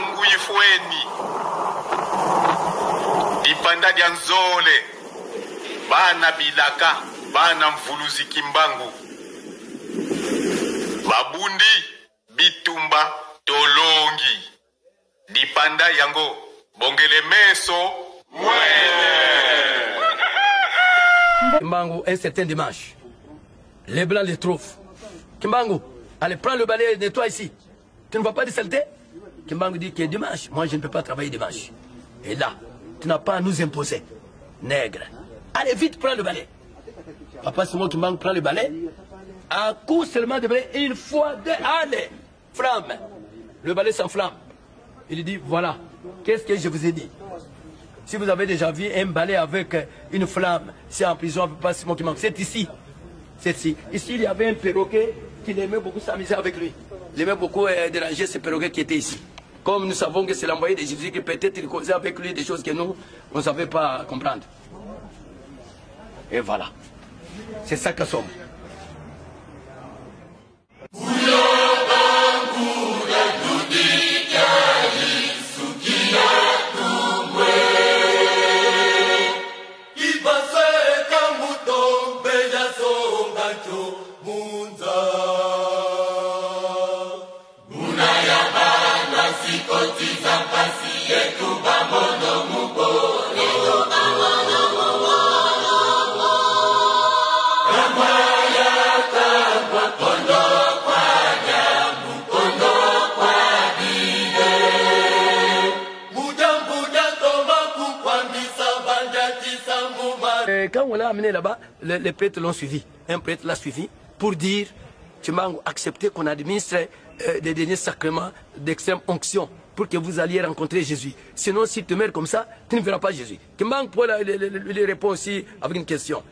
Nguifweni Dipanda Dianzole Bana Bilaka Bana Mvuluzi Kimbangu Babundi Bitumba Tolongi Dipanda Yango Bongele Meso Kimbangu, un certain dimanche, les blancs les trouvent. Kimbangu, allez prends le balai et nettoie ici. Tu ne vas pas de saleté? Kimbangu dit que dimanche, moi je ne peux pas travailler dimanche. Et là, tu n'as pas à nous imposer. Nègre. Allez vite, prends le balai. Papa Simon Kimbangu prend le balai. À coup seulement de balai, une fois, deux, allez, flamme. Le balai s'enflamme. Il dit, voilà, qu'est-ce que je vous ai dit? Si vous avez déjà vu un balai avec une flamme, c'est en prison, Papa Simon Kimbangu. C'est ici. C'est ici. Ici, il y avait un perroquet qui aimait beaucoup s'amuser avec lui. Il aimait beaucoup déranger ce perroquet qui était ici. Comme nous savons que c'est l'envoyé de Jésus qui peut-être il causait avec lui des choses que nous, on ne savait pas comprendre. Et voilà. C'est ça que sommes. Quand on l'a amené là-bas, les prêtres l'ont suivi. Un prêtre l'a suivi pour dire, tu m'as accepté qu'on administre les derniers sacrements d'extrême onction pour que vous alliez rencontrer Jésus. Sinon, si tu meurs comme ça, tu ne verras pas Jésus. Kimbangu pour lui répondre aussi avec une question.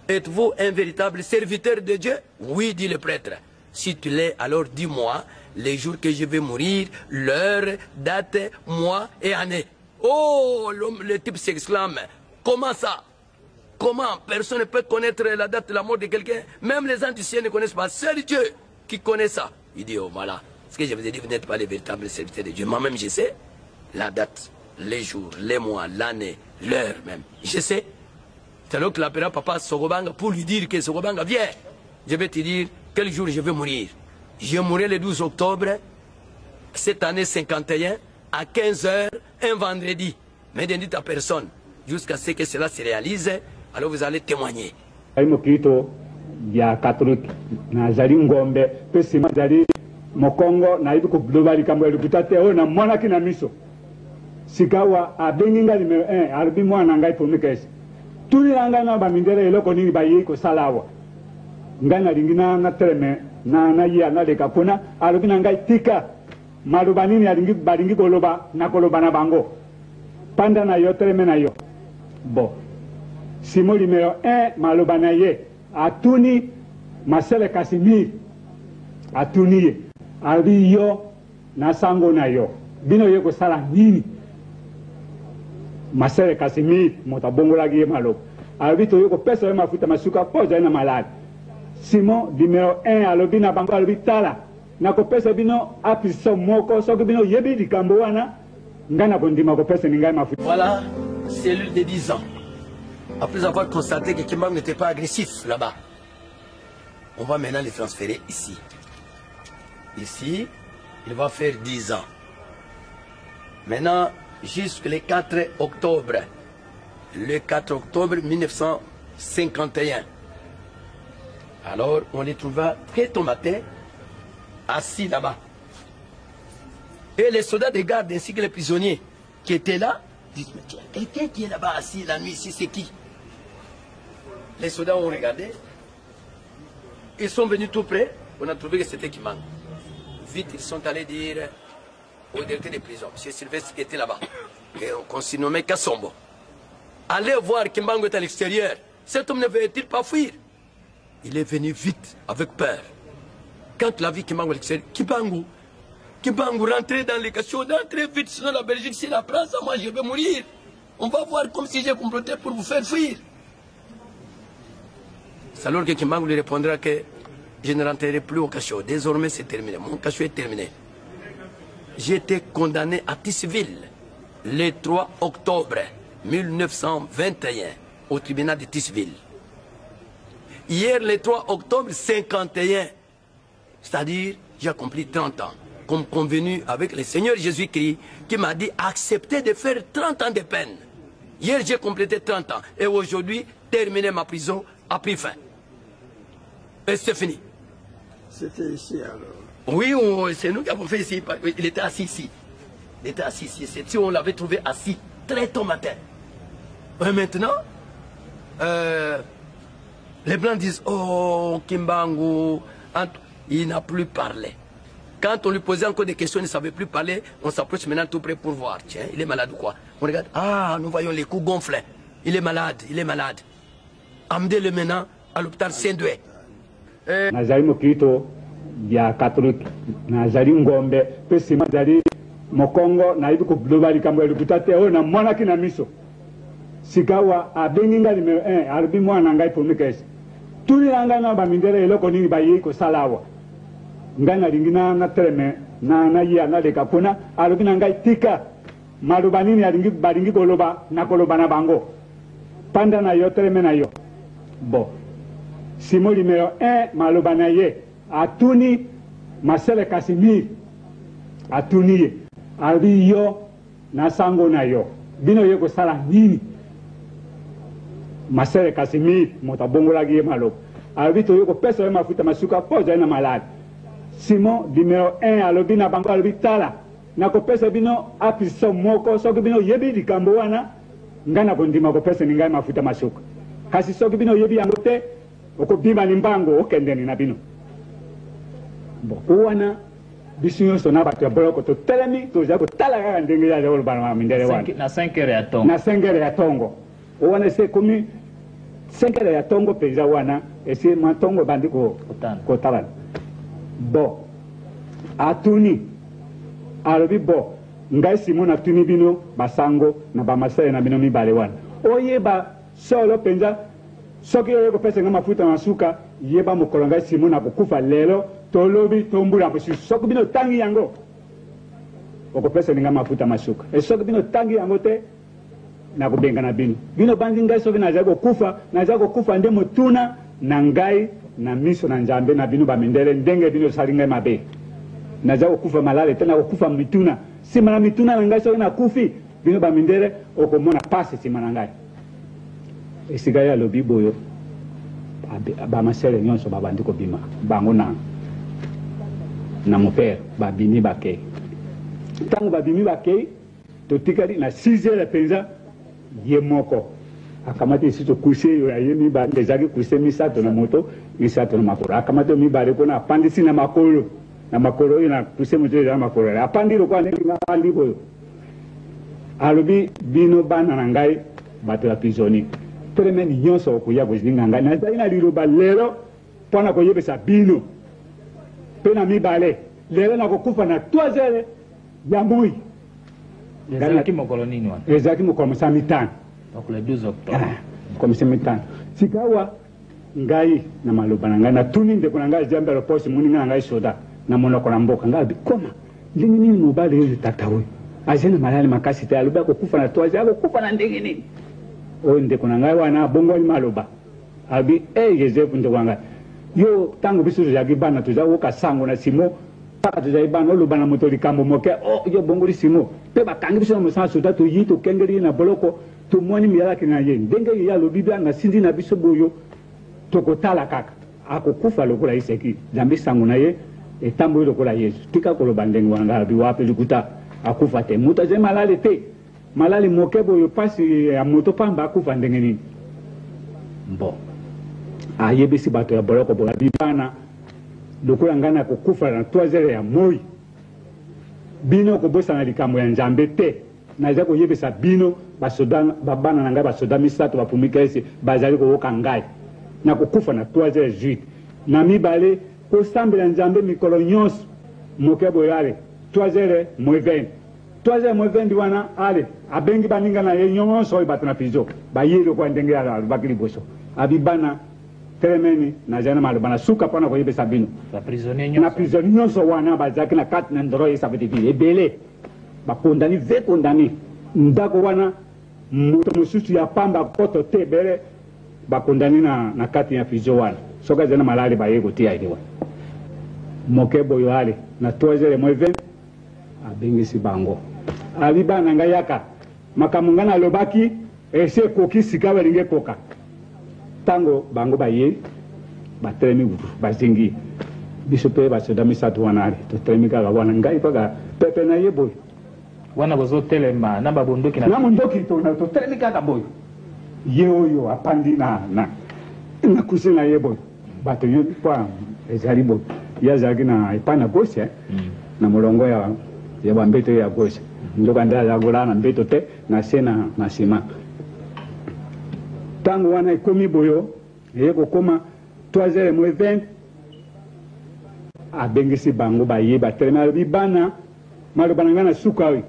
Êtes-vous un véritable serviteur de Dieu? Oui, dit le prêtre. Si tu l'es, alors dis-moi les jours que je vais mourir, l'heure, date, mois et année. Oh, le type s'exclame. Comment ça? Comment? Personne ne peut connaître la date de la mort de quelqu'un. Même les gens du ciel ne connaissent pas. Seul Dieu qui connaît ça. Il dit, oh voilà, ce que je vous ai dit, vous n'êtes pas les véritables serviteurs de Dieu. Moi-même, je sais la date, les jours, les mois, l'année, l'heure même. Je sais. C'est alors que l'appellera papa Sogobanga pour lui dire que Sogobanga, viens. Je vais te dire quel jour je vais mourir. Je mourrai le 12 octobre, cette année 51, à 15 h, un vendredi. Mais ne dites à personne, jusqu'à ce que cela se réalise. Alors vous allez témoigner. Ya catholique na zali ngombe pesi mazali mokongo na ibi ko global kambo elukutate o na mwana kina miso sikawa abenginga numero 1 arbi mwana ngai pomikesi tuli anga na ba mindele eloko nini ba yiko salawa ngana lingina na treme na ya na de kapona arbi na ngai tika maluba nini alingi balingi koloba na koloba na bango panda na yo treme na yo bo simo numero 1 maluba na ye Atuni Marcel Casimir Atuni Albi yo na sango na yo bino ye ko sala nini Marcel Casimir motabongola gi malo Albi to yo ko pesa yo mafuta masuka poza na malade Simon numéro 1 alobi na bango albi tala na ko pesa bino apiso moko so ko bino yebi di kambo wana ngana bondima ko pesa ningai mafuta. Voilà, cellule de 10 ans. Après avoir constaté que Kimbangu n'était pas agressif là-bas, on va maintenant les transférer ici. Ici, il va faire 10 ans. Maintenant, jusqu'au 4 octobre. Le 4 octobre 1951. Alors, on les trouva très tôt matin, assis là-bas. Et les soldats de garde ainsi que les prisonniers qui étaient là, disent, mais quelqu'un qui est là-bas assis la nuit ici, c'est qui? Les soldats ont regardé. Ils sont venus tout près. On a trouvé que c'était Kimbangu. Vite, ils sont allés dire au directeur des prisons, M. Sylvestre qui était là-bas, qu'on s'y nommait Kassombo. Allez voir Kimbangu est à l'extérieur. Cet homme ne veut-il pas fuir? Il est venu vite, avec peur. Quand il a vu Kimbangu à l'extérieur, Kimbangu rentrez dans les cachots, rentrez vite, sinon la Belgique, c'est la France, moi je vais mourir. On va voir comme si j'ai comploté pour vous faire fuir. C'est alors que Kimbangu lui répondra que je ne rentrerai plus au cachot. Désormais, c'est terminé. Mon cachot est terminé. j'ai été condamné à Tisseville le 3 octobre 1921 au tribunal de Tisseville. Hier, le 3 octobre 51, c'est-à-dire j'ai accompli 30 ans, comme convenu avec le Seigneur Jésus-Christ qui m'a dit accepter de faire 30 ans de peine. Hier, j'ai complété 30 ans et aujourd'hui, terminer ma prison a pris fin. Et c'est fini. C'était ici alors. Oui, c'est nous qui avons fait ici. Il était assis ici. Il était assis ici. C'est si on l'avait trouvé assis très tôt matin. Et maintenant, les Blancs disent, oh, Kimbangu, il n'a plus parlé. Quand on lui posait encore des questions, il ne savait plus parler. On s'approche maintenant tout près pour voir. Tiens, il est malade ou quoi? On regarde, ah, nous voyons les coups gonflés. Il est malade, il est malade. Amenez-le maintenant à l'hôpital Saint-Doué. Nazali mokito ya catholique nazali ngombe pe sima nazali mokongo na ibi ko global kambo lukutate o na mwana kina miso sikawa abenginga numéro 1 arbi mwana ngai pour mikes tuni langa na ba mindere eloko nini ba yi ko salawa ngana lingina na treme na ya na de kapona arbi na ngai tika maluba nini alingi balingi koloba na koloba na bango panda na yo treme na yo bon Simon numéro 1, Malobanaye, Atuni, Marcel Casimir, Atuni, Albi yo, Nasango na yo, Bino yeko sala nini, Marcel Casimir, Motabongola Guye Malo, Albi to yoko pesa yema futa masuka poza na malade. Simon numéro 1, Alobi na bango Albi tala, Nako pesa bino apiso moko, soki bino yebi di kambo wana, Ngana kondima ko pesa ningai mafuta masuka. Kasi soki bino yebi yangote, oko bima nimbango okendeni na bino bo wana bisinyo sona bato ya boloko to telemi to jako talaga ndenge ya jolo bana mindele wana na 5 heures ya tongo na 5 heures ya tongo wana se komi 5 heures ya tongo peza wana ese matongo bandiko kotala bo atuni alobi bo ngai simona tuni bino basango na bamasaya na bino mibale wana oyeba solo penza soki oyo kopesa nga mafuta masuka yeba mokolo ngai simona kokufa lelo tolobi tombula mosusu soki bino tangi yango okopesa nga mafuta masuka e soki bino tangi yango te nakobenga na bino bino bandi ngai soki nazali kokufa nde motuna na ngai na miso na nzambe na bino bamindele ndenge bino osali ngai mabe nazali kokufa malale te nakokufa mituna nsima na mituna na ngai soki nakufi bino bamindele okomona pasi nsima na ngai esika ya lobi boyo bamasele nyonso babandi kobima bango na mopere babimi bakei ntango babimi bakei totikali na 6 heures penza ye moko akamati esi tokuse oyo aye mibale ezalaki kuse misato na moto misato na makolo akamati mibale kona apandisi na makolo oyo na kuse moto ezala makolo apandi lokola ndenge nga apandi boyo alobi bino bana na ngai bato ya prisonnier Tremeni nyonso okuya kuzinga ngai nazali na liloba lelo mpona koyebisa bino mpe na mibale lelo nakokufa na 3 heures ya moi ezalaki mokolo nini wana ezalaki mokolo mosa mitano donc le 12 octobre mokolo mosa mitano sikawa ngai na maloba na ngai natuni ndeko na ngai jambe ya posi moninga na ngai soda na monoko na mboka ngai bikoma ndenge nini mobali oyo tata oyo azali na malali makasi te alobi akokufa na 3 heures akokufa na ndenge nini oyo ndeko na ngai wana abongoli maloba abi Joseph ndeko na ngai yo ntango biso tozalaki bana tozali koyoka sango na simo mpaka tozali bana oloba na moto likambo moke yo bongoli simo mpe bakangi biso na mosala soda toyi tokengeli ye na boloko tomoni miyalaki na ye ndenge ye alobi bia na sindi na biso boyo tokotala kaka akokufa lokola ye seki nzambe sango na ye etamboli lokola yesu tika koloba ndenge wana ngai abi wape likuta akufa te moto azali malale te malali moke boyo pasi ya moto pamba akufa ndenge nini bon ayebisi bato ya boloko boyo bibana lokola ngai na kokufa na 3 heures ya moi bino kobosana likambo ya nzambe te naza koyebisa bino babana na ngai basoda misato bapumika esi bazali koyoka ngai na kokufa na 3 heures juite na mibale kosambela nzambe mikolo nyonso moke boyo ale 3 heures moins 20 3 heures moins 20 wana ale abengi baninga na ye nyonso oyo bato na prison bayeli kwa ndenge ya alobaki liboso abibana telemeni na jana malobana suka pana ko yebe sabino ba prisonnier nyonso na prisonnier nyonso wana bazaki na kati na ndoro yesa beti ebele ba kondani ve kondani ndako wana moto mosusu ya pamba poto te bere ba kondani na kati ya fizo wana soka jana malali ba yego tia ile wana moke boyo ale na 3h20 abengisi bango ali bana ngayaka makamungana lobaki ese koki sika balinge koka tango bango baye batremi gudu bazingi biso pe basoda misatu wanari to tremi kaka wana ngai paka pepe na ye boy wana bozo telema na babondoki na mondoki to tremi kaka boy ye oyo apandi na kusina ye boy bato yo kwa ezali boy ya zaki na ipana goshe na molongo ya bambeto ya goshe ndoka nda ya golana mbeto te na sena na sima tango wana ikomi boyo yeko koma 3h20 abengisi bango baye batelema lobi bana malobana ngana sukawi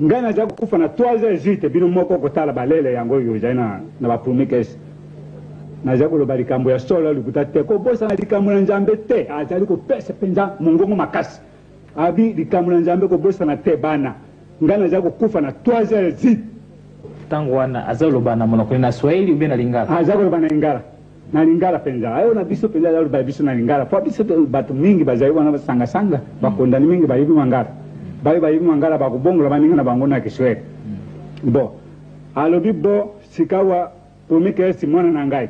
ngana za kufa na 3h bino moko kotala balele yango yo jaina na bapumikes na za koloba likambo ya solo likuta te ko bosa na likambo na nzambe te azali ko pesa penza mungongo makasi abi likambo na nzambe ko bosa na te bana ngana za kufa na 3h tango wana azaloba na monoko na Swahili ube na Lingala azaloba na Lingala na Lingala penza ayo na biso penza azaloba biso na Lingala po biso bato mingi bazali wana basanga sanga bakondani mingi bayibi mangala bayibi mangala bakubongola baninga na bango na Kiswahili bo alobi bo sikawa pomike simona na ngai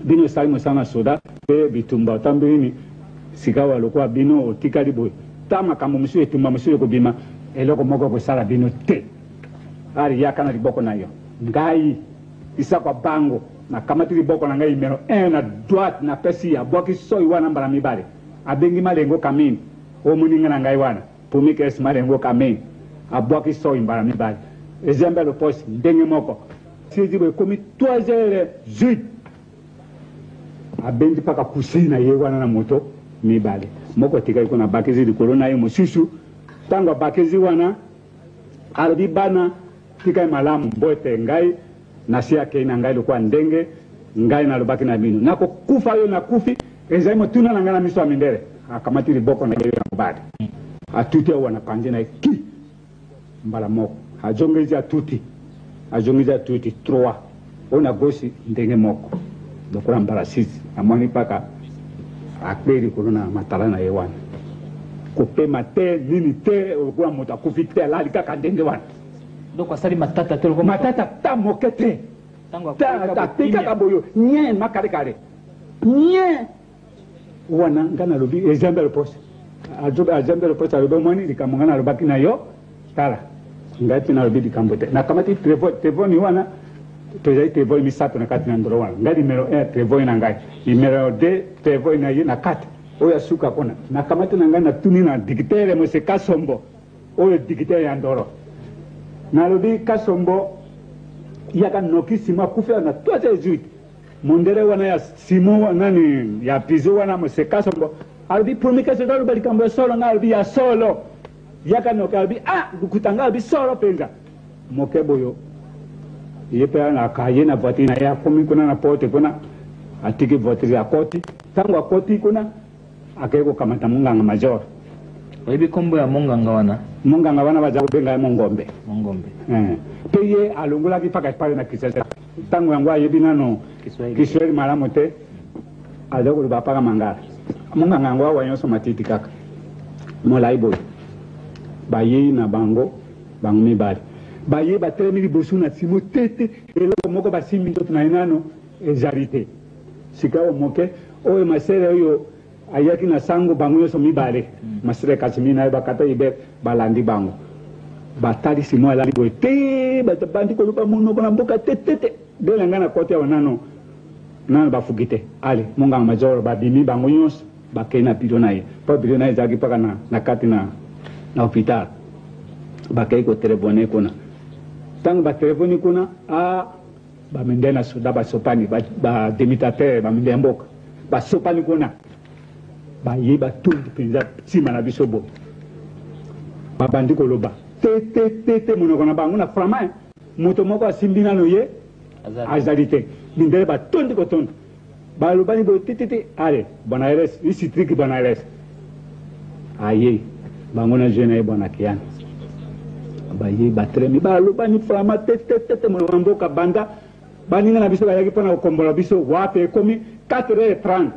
bino sali mosana soda pe bitumba tambini sikawa lokwa bino otikali boy tama kama musu etumba musu ko bima eloko moko ko sala bino te ari yakana liboko na yo ngai isa kwa bango na kamati liboko na ngai numero 1 na droite na pesi ya boki soi wana mbala mibale abengi malengo kamini o muninga na ngai wana pomike es malengo kamini aboki soi mbala mibale ezembe lo posi ndenge moko sisi bo komi 3h08 abengi paka kusina ye wana na moto mibale moko tika iko na bakezi likolo na ye mosusu tango bakezi wana alobi bana tika malamu mbote ngai nasia ke na ngai lokwa ndenge ngai na lobaki na bino nako kufa yo na kufi ezai motuna na ngana miso amindere akamati liboko na ye na mbade atuti wana panje na ki mbala moko ajongezi atuti 3 ona gosi ndenge moko dokora mbala 6 amoni paka akweli kolona matala na yewana kopema te nini te okura moto akufi te alali kaka ndenge wana donc asali matata te lokoma matata ta mokete tango ta pika kaboyo nye makare kare nye wana ngana lobi exemple poste exemple poste alobi moni likamongana lobaki na yo tala ngati na lobi likambo te na kamati telefoni wana tozali telefoni misato na kati na ndoro wana ngai numero 1 telefoni na ngai numero 2 telefoni na ye na kati oyo asuka kona na kamati na ngai na tuni na digitere mose kasombo oyo digitere ya ndoro na lobi kasombo yaka noki sima kufia na 3h08 mondere wana ya simo nani ya pizo wana mose kasombo alobi promika se dalo balikambo solo na alobi ya solo yaka noki alobi kutanga alobi solo penza moke boyo yepe na kaye na voiture na ya komi kuna na porte kuna atiki voiture ya koti tango akoti kuna akeko kamata munganga major oyibi kombo ya munganga wana baza kubenga mongombe peye alongola ki paka pale na kisasa tango yango ayebi nano Kiswahili malamu te aza kuluba paka mangala munganga yango awa nyonso matiti kaka molai boy baye na bango mibali baye batelemi liboso na simo tete eloko moko basimbi nzoto na ye nano ezali te sika moke oyo masere oyo ayaki na sango bango nyonso mibale masere kasimi na ye bakata ibe balandi bango batali simo alandi boye te bandi koluka monoko na mboka tetete ndenge ngai na kote awa nano bafuki te ale monganga major babimi bango nyonso bakei na biro na ye mpo biro na ye ezalaki mpaka na kati na hopital bakei kotelefone kuna tango batelefoni kuna baminde na soda basopani bademitatere baminde ya mboka basopani kuna baye batundu mpenza nsima na biso boye babandi koloba te monoko na bango na frama moto moko asimbi nano ye azali te mindele batondi kotondo balobani boye tititi ale Buenos Aires isitriki Buenos Aires aye bango na jeune ye bwana kiana baye batremi balobani frama tete mboka banda baninga na biso bayaki mpona kokombola biso wape ekomi 4h30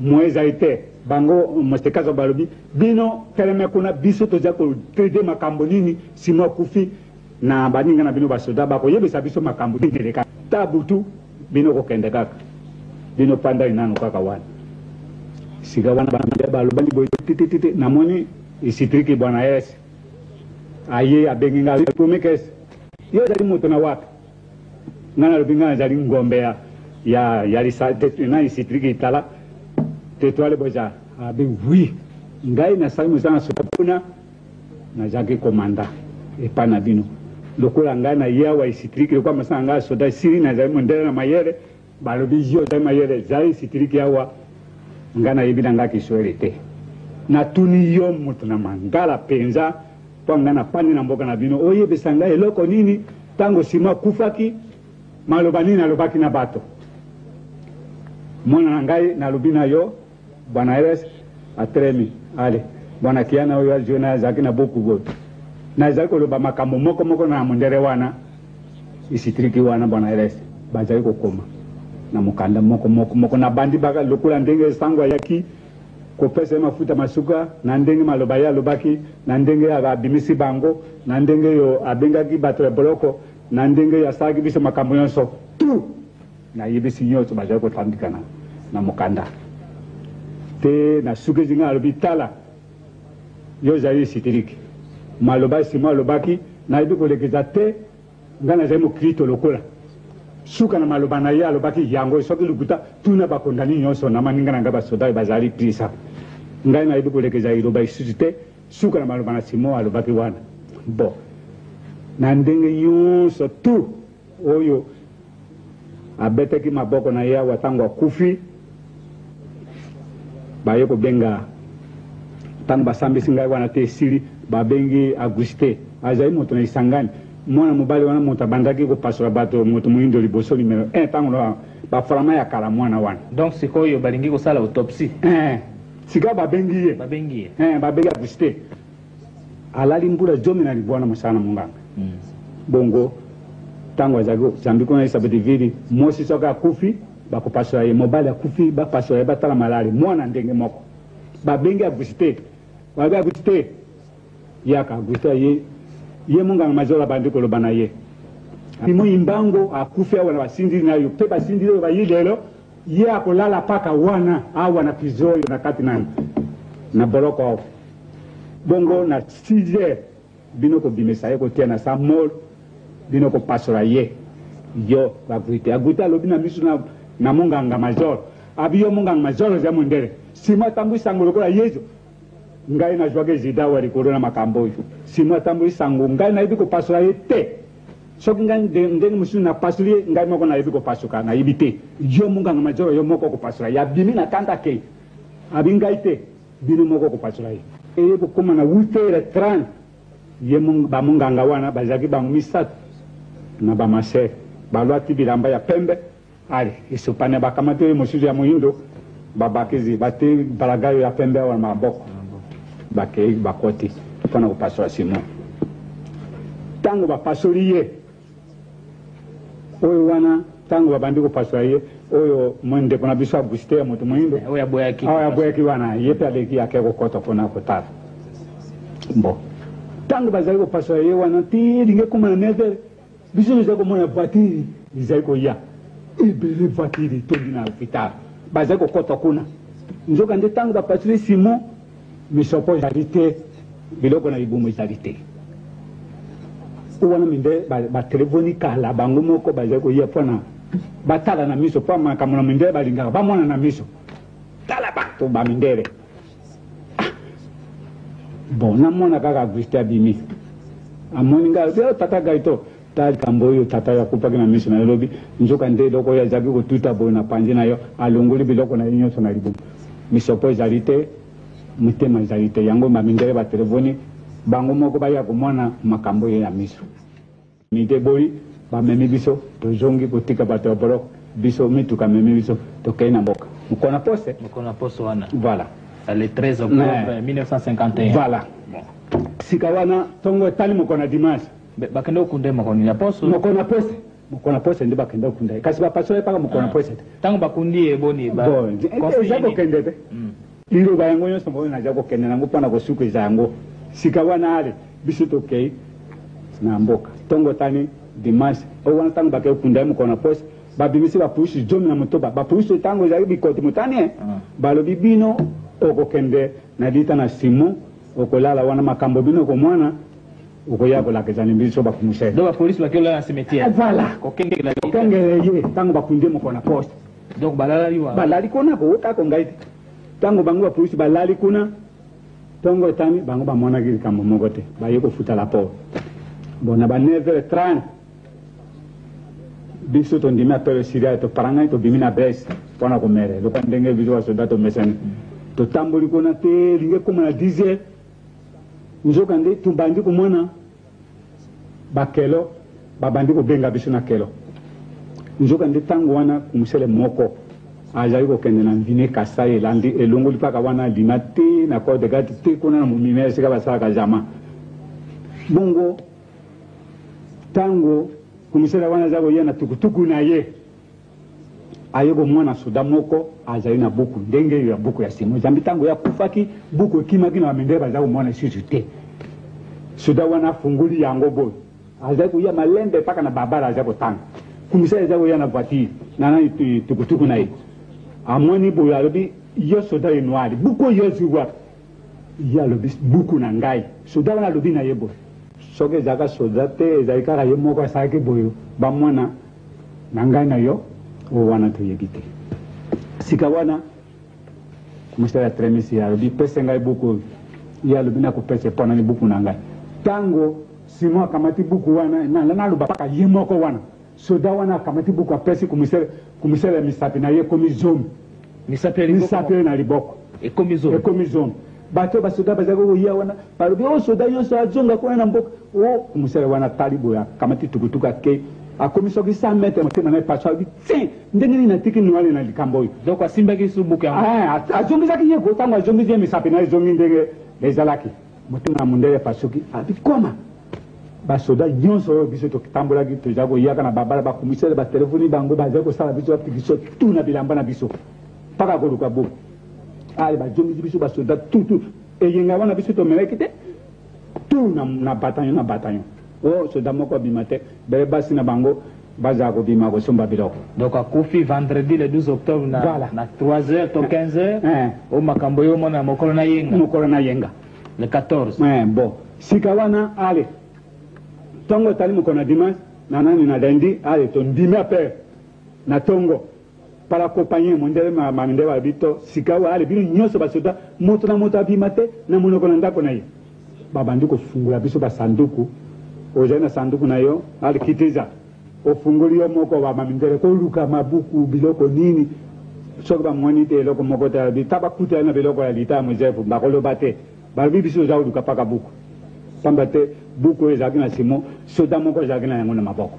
moyeza ete bango mostekazo balobi bino teleme kuna biso toza kotrede makambo nini sima kufi na baninga na bino basoda bakoyebisa biso makambo nini leka tabutu bino kokende kaka bino panda inano kaka wana sika wana balobani boye tititi namoni isitriki Buenos Aires aye abengi nga pomekes yo zali moto na wapi ngana lobinga zali ngombe ya lisa na isitriki tala tetwale boja abe oui ngai na sai muzana sopuna na jaki komanda epana bino lokola ngai na yawa isitriki kwa masanga soda siri na zali mondela na mayere balobi yo zali mayere zali isitriki yawa ngana yebina ngaki soelete na tuni yo moto na mangala penza po ngana pani na mboka na bino oyebisa ngai eloko nini tango sima kufaki maloba nini alobaki na bato mwana na ngai nalobi na yo Buenos Aires atremi ale bwana kiana oyo aziona azaki na boku boto na azaki koloba makambo moko na mondere wana isitriki wana Buenos Aires bazali kokoma na mukanda moko na bandi baka lokola ndenge sangwa yaki kopesa mafuta masuka na ndenge maloba ya lobaki na ndenge abimisi bango na ndenge yo abengaki bato boloko na ndenge ya sagi biso makambo nyonso tu na yebisi nyonso bazali kotandikana na mukanda te na suke zinga alobi tala yo zali isitriki maloba sima alobaki na yebi kolekeza te nga nazali mokrito lokola suka na maloba na ye alobaki yango soki lukuta tuna bakondani nyonso na maninga na ngai basoda bazali prisa ngai nayebi kolekeza iloba isusu te suka na maloba na simo alobaki wana bon na ndenge nyonso tu oyo abetaki maboko na ye awa ntango akufi baye kobenga ntango basambisi ngai wana te esili babengi Auguste azali moto na Isangani mwana mobali wana moto abandaki kopasola bato moto moyindo liboso numero 1 ntango na baframa ya kala mwana wana donc sikoyo balingi kosala autopsie sika babengi ye babengi Auguste alali mbula jomi na libwana mosana monganga bongo ntango azali zambi kuna Elisabeth vili mosi soki akufi bakopasola ye mobali akufi bapasola ye batala malali mwana ndenge moko babengi Auguste babengi Auguste yaka Auguste ye munganga mazola bandi koloba na ye imo imbango akufi awa na basindili na yo pe basindili oyo bayi lelo ye akolala paka wana awa na pizo oyo na kati nani na boloko awo bongo na 6h bino kobimisa ye kotia na sa mol bino kopasola ye yo Auguste alobi na miso na munganga major abi yo munganga major za mondele sima tambu sango lokola yezo ngai na joage zida wa likolo na makambo oyo sima tambu sango ngai na yebi kopasola ye te soki ngai ndenge mosusu na pasoli ngai moko na yebi kopasuka na yebi te yo munganga major yo moko kopasola ye abimi na kanda ke abi ngai te bino moko kopasola ye eye kokoma na 8h30 ye bamunganga wana bazalaki bango misato na bamaser balwati bilamba ya pembe ale esopane bakamati oyo mosusu ya moyindo babakizi bate balagayo ya pembe wana maboko bakei bakoti mpona kopasola Simon ntango bapasoli ye oyo wana ntango babandi kopasola ye oyo ndeko na biso Auguste ya moto moyindo oyo aboyaki wana ye mpe aleki ake kokota mpona kotala bon ntango bazali kopasola ye wana ti elingi ekoma na 9h biso tozali komona voitire ezali koya ebele voitire etondi na hôpital bazali kokota kuna nzoka nde ntango bapasoli Simon misopo ezali te biloko na libumu ezali te wana minde batelefoni kala bango moko bazali koya mpona batala na miso mpo makambo na mindele balingaka bamona na miso tala bato bamindele bon namona kaka Auguste abimi amoni ngai tata gaito likambo oyo tata yakupaki na miso na elobi nzoka nde eloko oyo azalaki kotuta boye na panzi na yo alongoli biloko na ye nyonso na libumu misopo ezali te motema ezali te yango bamindele batelefoni bango moko baya komona makambo oyo ya miso mite boyi bamemi biso tozongi kotika bato ya boloko biso mituka meme biso tokei na mboka mokona poste wana voilà le 13 octobre 1951 voilà sika wana tongo etali mokona dimanche bakende okunde mokoni ya poste mokona poste nde bakende okunda kasi bapasole paka mokona poste ntango bakundi eboni eza kokende te liloba yango nyonso moko naza kokende nango mpona kosuka eza yango sika wana ale biso tokei na mboka tongo tani dimanche o wana ntango bakei okunda ye mokona poste babimisi bapuisi zomi na motoba bapuisi ntango ezali bikoti motani balobi bino okokende na lita na simon okolala wana makambo bino okomwana okoya kolakisani biso bakumusele donc bapolisi bakiolala na cimetière voilà kokengele ye ntango bakundi mokona poste donc balali kuna kootako ngai te ntango bango bapolisi balali kuna ntongo etani bango bamonaki likambo moko te baye kofuta laport bon na ba 9h30 biso tondimi apele siria toparangai tobimi na brest mpona komere loka ndenge biso basoda tomesani totamboli kuna te lingi ekoma na 10h nzoka nde tubandi komona bakelo babandi kobenga biso na kelo nzoka nde ntango wana kumusele moko azali kokende na mvine kasai elandi elongoli mpaka wana lima te na code gati te kuna na momime esika basalaka jama bongo ntango kumusele wana aza koya na tukutuku na ye aye komwana soda moko azali na buku ndenge eyo ya buku ya simo zambi ntango yakufaki buku ekimaki na bamindele baza komwana lisusu te soda wana afungoli yango boyo azali koya malembe mpaka na babala aza kotanga kumusele aza koya na voiture nana tukutuku na ye amoni boyo alobi yo soda ye noiri buku oyo ezwi ye alobi buku na ngai soda wana alobi na ye boyo soki ezalaka soda te ezali kaka ye moko asalaki boyo bamwana na ngai na yo o wana toyebi te sika wana kumusala ya tremisi alobi pese ngai buku oyo ye alobi nakopesa eponani buku na ngai ntango simon akamati buku wana naloba mpaka ye moko wana soda wana akamati buku apesi kumisala misapi na ye ekomi zomi misapi na liboko ekomi zomi bato basoda bazali koya wana balobi o soda nyonso azonga kuna na mboka o kumisala wana tali boyo akamati tukutuku akei akomi soki 100 metre motema na epaso alobi ti ndenge nini natiki nwale na likambo oyo donc asimbaki su buku yango azongisaki ye ntango azongisi ye misapi na ezongi ndenge ezalaki motema na mundele epasoki alobi koma basoda nyonso oyo biso totambolaki toza koyaka na babala bakomisele batelefoni bango bazali kosala biso bapikiso tu na bilamba na biso mpaka koluka buku ale bazongisi biso basoda tutu eyenga wana biso tomelaki te tu na bataillon o soda moko abima te bele basi na bango bazala kobima kosomba biloko donc akufi vendredi le 12 octobre na 3h to 15h o makambo yo mona mokolo na yenga le 14 bon sika wana ale tongo tali mokona dimanche na nani na lundi ale tondimi ape na tongo para compagnie mondele mamindele babito sika wa ale bino nyonso basoda moto na moto abima te na monoko na ndako na ye babandi kofungula biso basanduku ozali na sanduku na yo ali kitiza ofungoli yo moko bamamindele koluka mabuku biloko nini soki bamoni te eloko moko te alobi ta bakutela na biloko ya lita ya mosefu bakoloba te balobi biso oza koluka mpaka buku pamba te buku oyo ezalaki na simo soda moko ezalaki na yango na maboko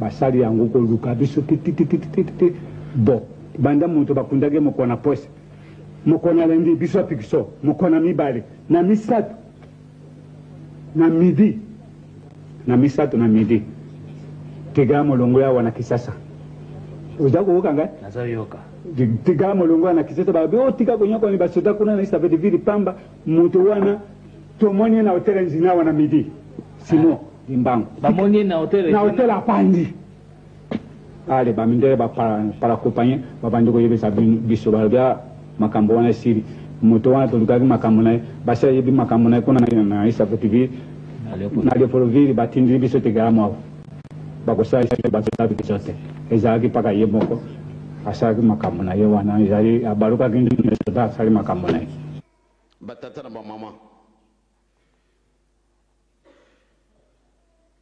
basali yango koluka biso titititititi bon banda moto bakundaki mokona poste mokona lendi biso apikiso mokona mibale na misato na midi tigala molongo ya wana kisasa oza koyoka ngai nazoyoka tigala molongo ya na kisasa balobi o tika konyokoni basoda kuna na isave de ville pamba moto wana tomoni ye na hotel ingénieur wana midi simon limbango bamoni ye na hotel apandi ale bamindele bapara compagnie babandi koyebisa biso balobi makambo wana esili moto wana tolukaki makambo na ye basi ayebi makambo na ye kuna na isave de ville na leopoldville batindili biso tegala mwawa bakosalisa basoda biso te ezalaki mpaka ye moko asalaki makambo na ye wana ezali abalukaki ndenge soda asali makambo na ye batata na bamama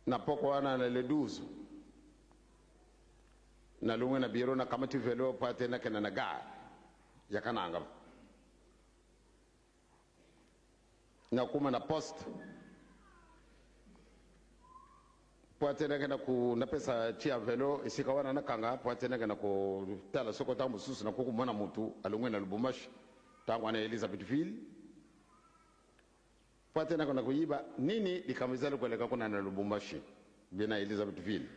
na poko wana na le 12 na lungwe na biro na kamati velo pate na kena na gar ya kananga na kuma na post po atena kana ku napesa chia velo isikawana na kanga po atena kana ku tala soko tambu susu na kuku mwana mutu alungwe na Lubumbashi tangu ana Elizabethville po atena kana kuiba nini likamizali kueleka kuna na Lubumbashi bina Elizabethville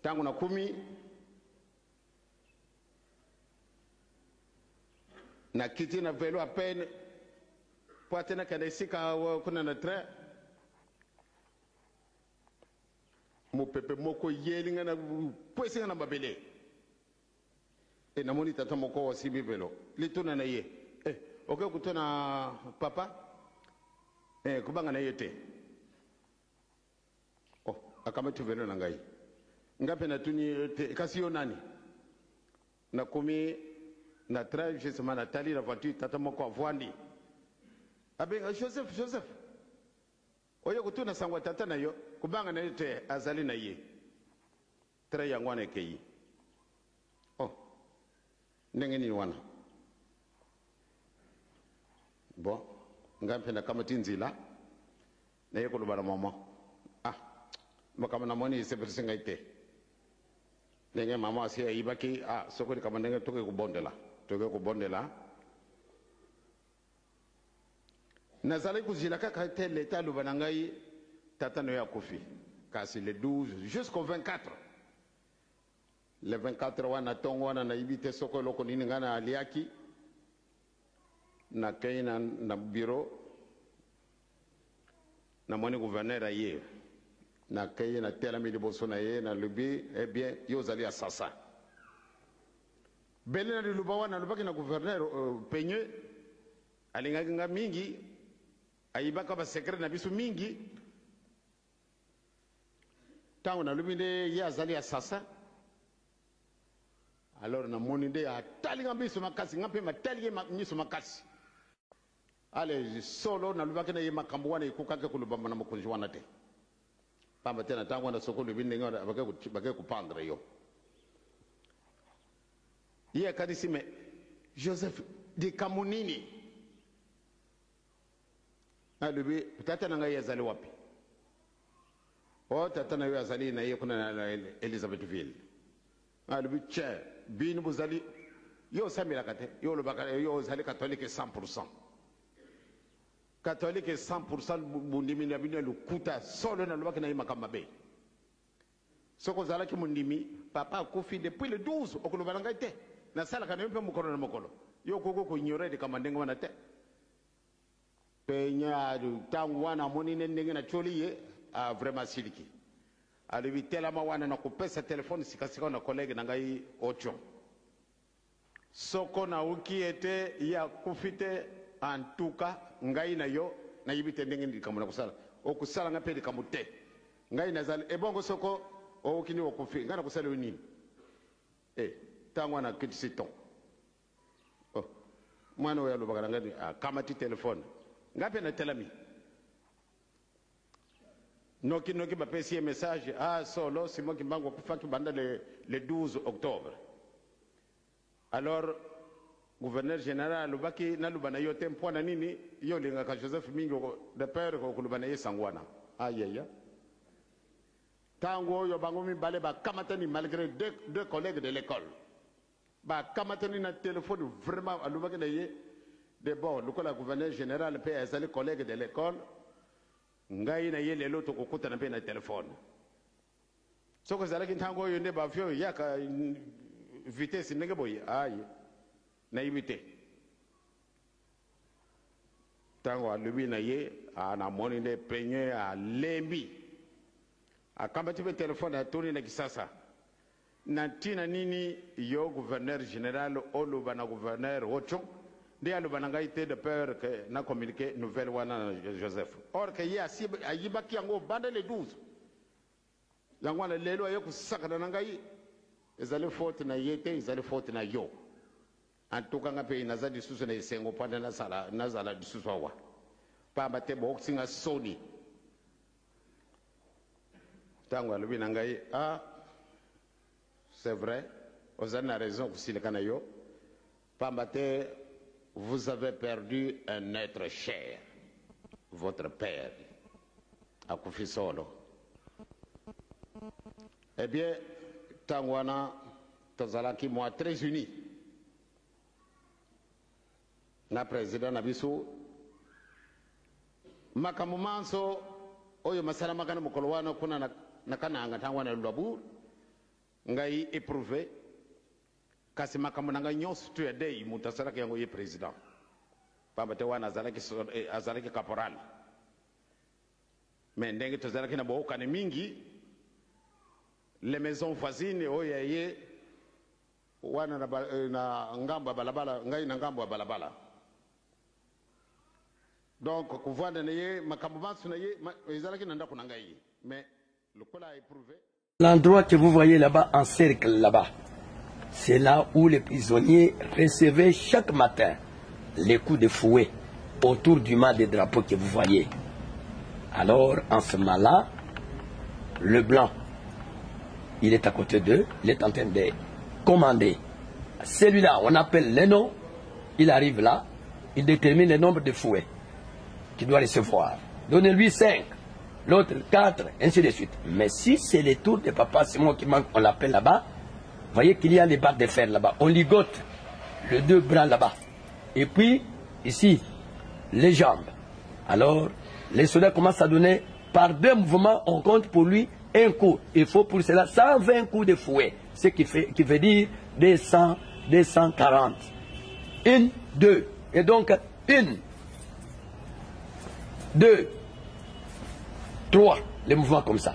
tangu na 10 na kiti na velo à peine po atena kana isika kuna na train mo pepe moko yeli ngana pwesi ngana babele e namoni tata moko wasibi velo lituna na ye okay kutona papa kubanga na yete akama tuvelo na ngai ngape na tuni kasi yo nani na 10 na 13 je semana tali la voiture tata moko avwandi abe Joseph oyo kutuna sangwa tata na yo kubanga na yote azali na ye tre ya ngwana keyi ndenge ni wana bo ngampenda kama tinzila na ye kulubala mama makama na moni sepesi ngaite ndenge mama asia ibaki soko ni kama ndenge toke kubondela nazali kuzila kaka tele talo banangai tata no ya kofi kasi le 12 jusqu'au 24 le 24 wana tongo wana na ibite soko loko nini ngana aliaki na kaina na bureau na moni gouverneur aye na kaina tela mi liboso na ye na lubi bien yo zali asasa belena de lubawana lubaki na gouverneur penye alinganga mingi ayibaka ba secret na bisu mingi tango na luminde ya zali ya sasa alors na moninde atali ngambiso makasi ngape matali ngiso makasi ale solo na lubaka na yema kambuwana ikukake kulubamba na mukunji wana te pamba tena tango na soko lubinde ngora bake kupandre yo ye kadisime Joseph de Kamunini alubi tata na ngai yazali wapi tata na yo yazali na ye kuna na Elizabethville alubi che binu buzali yo samira kate yo lobaka yo zali catholique 100% catholique 100% mundimi na binu lukuta solo na lobaka na makamba be soko zala ki mundimi papa kofi depuis le 12 okulobala ngai te na sala kana mpe mukolo na mukolo yo koko ko ignore de kamandenga wana te penya tangu wana monine ndenge na choli ye vraiment siliki alivitela mawana na kupesa telefoni sikasika na kolege na ngai ocho soko na ukiete ya kufite antuka ngai na yo na yibite ndenge ndikamuna kusala okusala ngapeli kamute ngai nazali ebongo soko okini okufi ngana kusala nini tangu na kitisiton mwana oya lubaka ngani kama ti telefone ngape na telami noki bapesi message solo c'est moi qui mbango kufaki banda le 12 octobre alors gouverneur général lubaki na lubana yo tempo na nini yo linga ka Joseph Mingo de père ko lubana yesangwana ayeya tango yo bango mi bale ba kamatani malgré deux collègues de l'école ba kamatani na téléphone vraiment alubaki na ye de bon le gouverneur général pe azali collègue de l'école ngai na ye lelo to kokuta na pe na téléphone soko zalaki ntango yo nde ba fio yaka vitesse ndenge boye na ibite tango alubi na ye na moni nde penye lembi akamba tipe téléphone atoni na kisasa na tina nini yo gouverneur général oluba na gouverneur Ocho ndi aloba na ngai te de peur que na communiqué nouvelle wana na Joseph or que ye ayibaki yango bande le 12 yango wana lelo aye kusaka na ngai ezali faute na yete ezali faute na yo en tout cas ngape inaza disusu na isengo pande na zala disusu wa pamba te boxing a soni tango alobi na ngai c'est vrai vous avez raison kusilika na yo pamba te vous avez perdu un être cher, votre père. akufi solo. Eh bien, Tangwana, tozalaki moi très unis. Na président na biso makamu manso oyo masala makana mukolo wana kuna nakananga Tangwana lwabu ngai éprouvé kasi makamu nanga nyonso tu edei mutasala yango ye président pamba te wana azalaki caporal mais ndenge tozalaki na bookane mingi les maisons voisines oyo ye wana na ngambo balabala ngai na ngambo balabala. Donc, l'endroit que vous voyez là-bas, en cercle là-bas, c'est là où les prisonniers recevaient chaque matin les coups de fouet autour du mât des drapeaux que vous voyez. Alors, en ce moment-là, le blanc, il est à côté d'eux, il est en train de commander. Celui-là, on appelle les noms, il arrive là, il détermine le nombre de fouets qu'il doit recevoir. Donnez-lui 5, l'autre 4, ainsi de suite. Mais si c'est le tour de Papa Simon qui manque, on l'appelle là-bas, voyez qu'il y a les barres de fer là-bas. On ligote les deux bras là-bas. Et puis, ici, les jambes. Alors, les soldats commencent à donner, par 2 mouvements, on compte pour lui un coup. Il faut pour cela 120 coups de fouet. Ce qui veut dire 200, 240. 1, 2. Et donc, 1, 2, 3, les mouvements comme ça.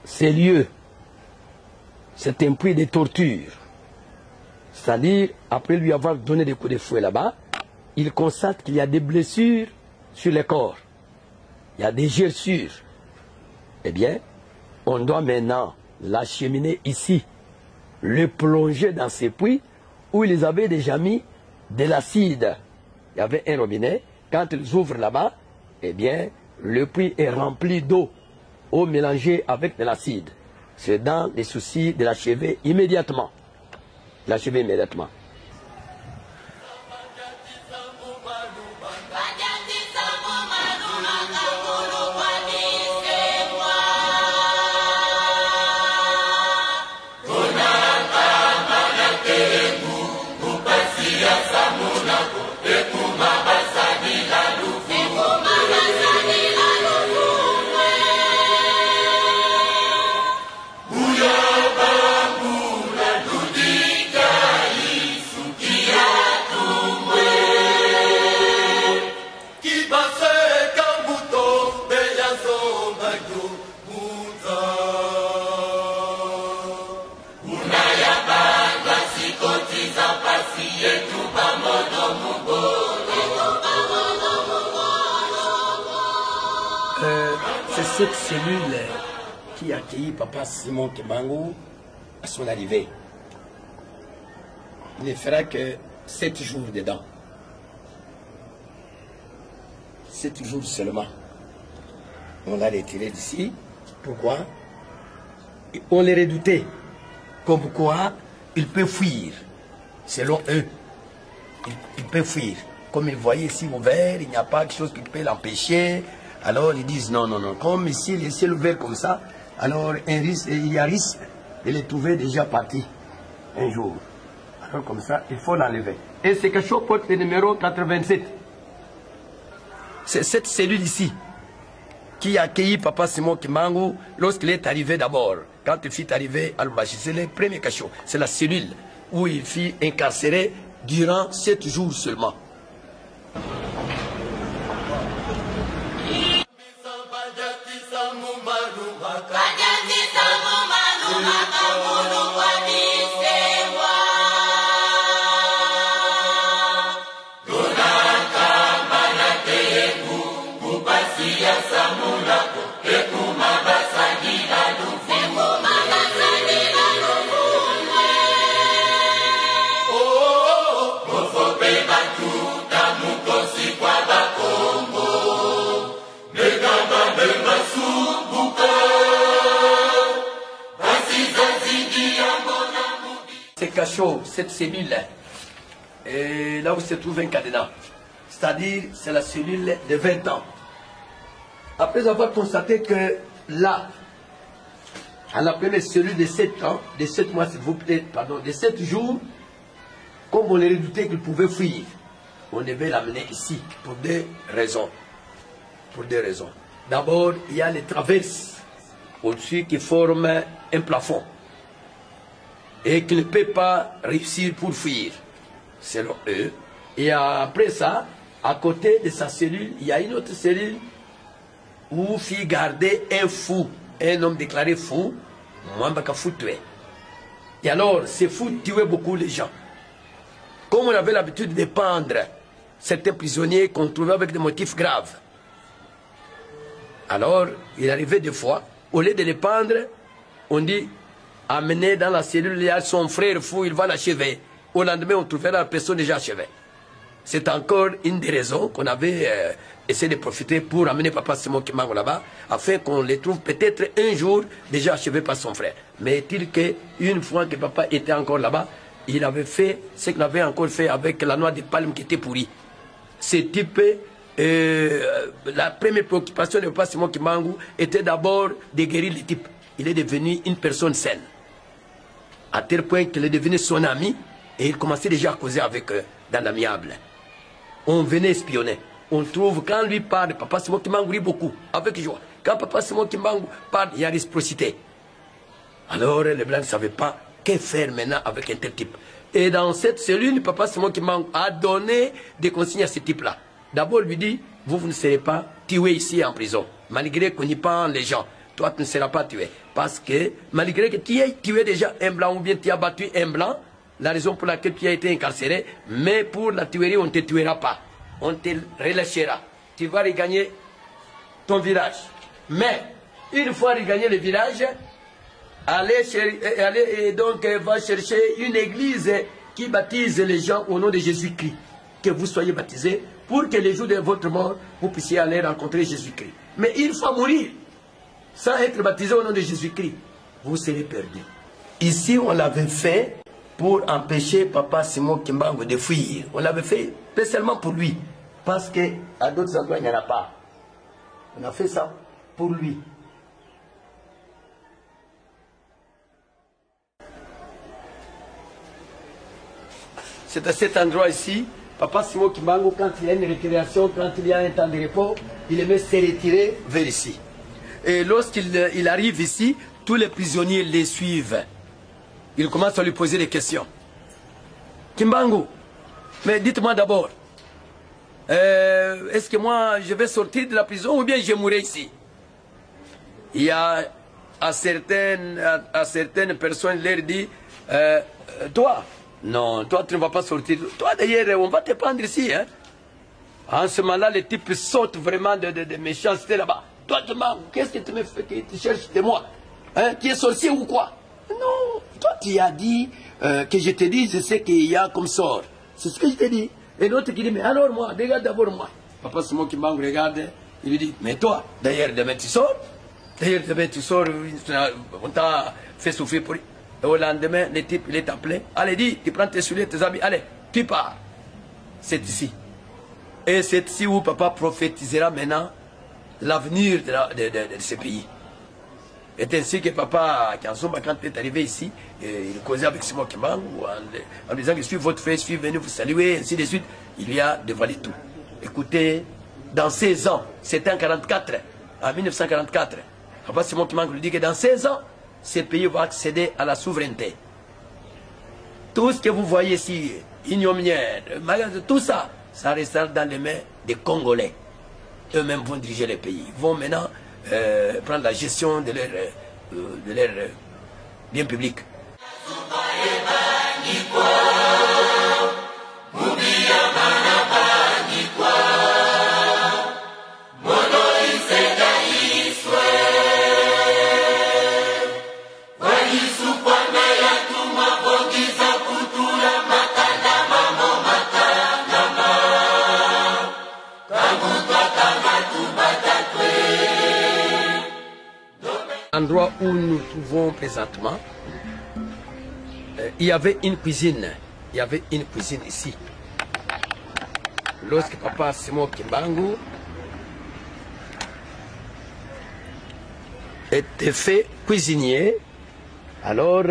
Ces lieux, c'est un puits de torture. C'est-à-dire, après lui avoir donné des coups de fouet là-bas, il constate qu'il y a des blessures sur le corps. Il y a des gerçures. Eh bien, on doit maintenant l'acheminer ici, le plonger dans ces puits où ils avaient déjà mis de l'acide. Il y avait un robinet. Quand ils ouvrent là-bas, eh bien, le puits est rempli d'eau, eau mélangée avec de l'acide. C'est dans les soucis de l'achever immédiatement. L'achever immédiatement. C'est cette cellule qui a accueilli Papa Simon Kimbangu à son arrivée. Il ne fera que 7 jours dedans. 7 jours seulement. On l'a retiré d'ici. Pourquoi? On les redoutait. Comme quoi, il peut fuir. Selon eux, il peut fuir. Comme ils voyaient ici ouvert, il n'y a pas quelque chose qui peut l'empêcher. Alors ils disent non, non, non. Comme ici, le ciel ouvert comme ça, alors il y a risque de les trouver déjà partis un jour. Alors comme ça, il faut l'enlever. Et c'est quelque chose porte le numéro 87. C'est cette cellule ici qui a accueilli Papa Simon Kimbangu lorsqu'il est arrivé d'abord. Quand il fut arrivé à Lubumbashi, c'est le premier cachot. C'est la cellule où il fut incarcéré durant 7 jours seulement. Buka cachot, cette cellule, et là où se trouve un cadenas. C'est-à-dire, c'est la cellule de 20 ans. Après avoir constaté que là, à la première cellule de 7 ans, de 7 mois, s'il vous plaît, pardon, de 7 jours, comme on les redoutait qu'il pouvait fuir, on devait l'amener ici pour deux raisons. Pour deux raisons. D'abord, il y a les traverses au-dessus qui forment un plafond et qui ne peut pas réussir pour fuir, selon eux. Et après ça, à côté de sa cellule, il y a une autre cellule où fit garder un fou, un homme déclaré fou, Mwambaka fou tué. Et alors, ces fous tuaient beaucoup les gens. Comme on avait l'habitude de pendre certains prisonniers qu'on trouvait avec des motifs graves. Alors, il arrivait des fois, au lieu de les pendre, on dit, amenez dans la cellule, il y a son frère fou, il va l'achever. Au lendemain, on trouvait la personne déjà achevée. C'est encore une des raisons qu'on avait essayé de profiter pour amener Papa Simon Kimbangu là-bas, afin qu'on les trouve peut-être un jour déjà achevés par son frère. Mais est-il qu'une fois que Papa était encore là-bas, il avait fait ce qu'il avait encore fait avec la noix de palme qui était pourrie. Ce type, la première préoccupation de Papa Simon Kimbangu était d'abord de guérir le type. Il est devenu une personne saine. À tel point qu'il est devenu son ami et il commençait déjà à causer avec eux dans l'amiable. On venait espionner. On trouve, quand lui parle, Papa Simon Kimbangu rit beaucoup, avec joie. Quand Papa Simon Kimbangu parle, il y a réciprocité. Alors les Blancs ne savaient pas que faire maintenant avec un tel type. Et dans cette cellule, Papa Simon Kimbangu a donné des consignes à ce type-là. D'abord, lui dit, vous ne serez pas tué ici en prison, malgré qu'on y pend les gens. Toi, tu ne seras pas tué. Parce que, malgré que tu aies tué déjà un blanc ou bien tu as battu un blanc, la raison pour laquelle tu as été incarcéré, mais pour la tuerie, on ne te tuera pas. On te relâchera. Tu vas regagner ton village. Mais, une fois regagné le village, allez donc va chercher une église qui baptise les gens au nom de Jésus-Christ. Que vous soyez baptisés pour que les jours de votre mort, vous puissiez aller rencontrer Jésus-Christ. Mais il faut mourir sans être baptisé au nom de Jésus-Christ. Vous serez perdus. Ici, on l'avait fait pour empêcher Papa Simon Kimbangu de fuir. On l'avait fait spécialement pour lui. Parce qu'à d'autres endroits, il n'y en a pas. On a fait ça pour lui. C'est à cet endroit ici, Papa Simon Kimbangu, quand il y a une récréation, quand il y a un temps de repos, il aimait se retirer vers ici. Et lorsqu'il arrive ici, tous les prisonniers les suivent. Ils commencent à lui poser des questions. Kimbangu, mais dites-moi d'abord, est-ce que moi je vais sortir de la prison ou bien je mourrai ici? Il y a à certaines personnes, leur dit, toi, non, toi tu ne vas pas sortir. Toi d'ailleurs, on va te prendre ici. Hein? En ce moment-là, les types sautent vraiment de méchanceté là-bas. Toi, qu'est-ce que tu me fais, que tu cherches de moi? Hein? Tu es sorcier ou quoi? Non, toi tu as dit que je te dise ce qu'il y a comme sort. C'est ce que je t'ai dit. Et l'autre qui dit, mais alors moi, regarde d'abord moi. Papa Simon Kimbangu regarde, il lui dit, mais toi, d'ailleurs demain tu sors. D'ailleurs demain tu sors, on t'a fait souffrir pour... Et au lendemain, le type, il est appelé. Allez, dis, tu prends tes souliers, tes habits, allez, tu pars. C'est ici. Et c'est ici où papa prophétisera maintenant l'avenir de ce pays. C'est ainsi que papa, Kansomba, quand il est arrivé ici, il causait avec Simon Kimbangu en disant que je suis votre frère, je suis venu vous saluer, ainsi de suite. Il lui a dévoilé tout. Écoutez, dans 16 ans, c'était en 1944, papa Simon Kimbangu lui dit que dans 16 ans, ce pays va accéder à la souveraineté. Tout ce que vous voyez ici, ignominière, tout ça, ça restera dans les mains des Congolais. Eux-mêmes vont diriger les pays. Ils vont maintenant prendre la gestion de leur bien public. L'endroit où nous nous trouvons présentement, il y avait une cuisine. Il y avait une cuisine ici. Lorsque papa Simon Kimbangu était fait cuisinier, alors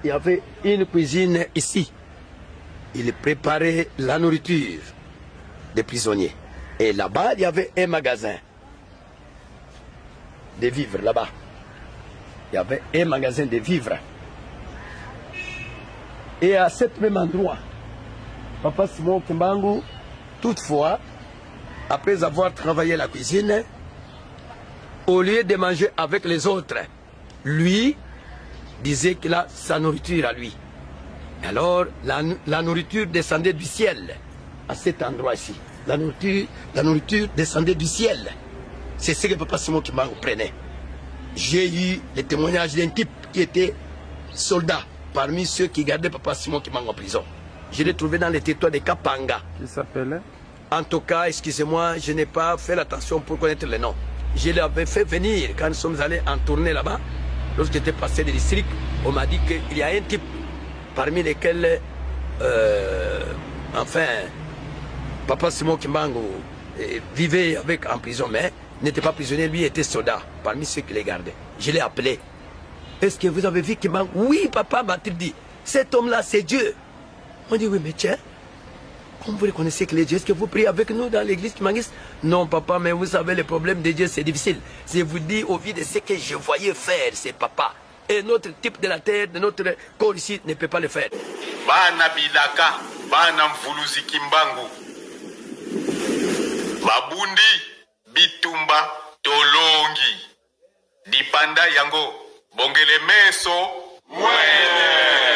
il y avait une cuisine ici. Il préparait la nourriture des prisonniers. Et là-bas, il y avait un magasin de vivres, là-bas. Il y avait un magasin de vivres. Et à cet même endroit, papa Simon Kimbangu, toutefois, après avoir travaillé la cuisine, au lieu de manger avec les autres, lui disait qu'il a sa nourriture à lui. Alors, la nourriture descendait du ciel, à cet endroit-ci. La nourriture descendait du ciel. C'est ce que papa Simon Kimbangu prenait. J'ai eu le témoignage d'un type qui était soldat, parmi ceux qui gardaient papa Simon Kimbangu en prison. Je l'ai trouvé dans les territoires de Kapanga. Qui s'appelait? En tout cas, excusez-moi, je n'ai pas fait l'attention pour connaître le nom. Je l'avais fait venir quand nous sommes allés en tournée là-bas. Lorsque j'étais passé des districts, on m'a dit qu'il y a un type parmi lesquels, enfin, papa Simon Kimbangu vivait avec en prison, mais n'était pas prisonnier, lui était soldat, parmi ceux qui les gardaient. Je l'ai appelé. Est-ce que vous avez vu Kimbangu? Oui, papa m'a-t-il dit. Cet homme-là, c'est Dieu. On dit, oui, mais tiens, comme vous reconnaissez que les dieux, est-ce que vous priez avec nous dans l'église kimbanguiste? Non, papa, mais vous savez, le problème des dieux, c'est difficile. Je vous dis, au vu de ce que je voyais faire, c'est papa. Et notre type de la terre, de notre corps ici, ne peut pas le faire. Bana Bilaka, Bana Mvuluzi Kimbangu. Mabundi, Bitumba, Tolongi. Dipanda Yango, Bongele Meso, Mwene.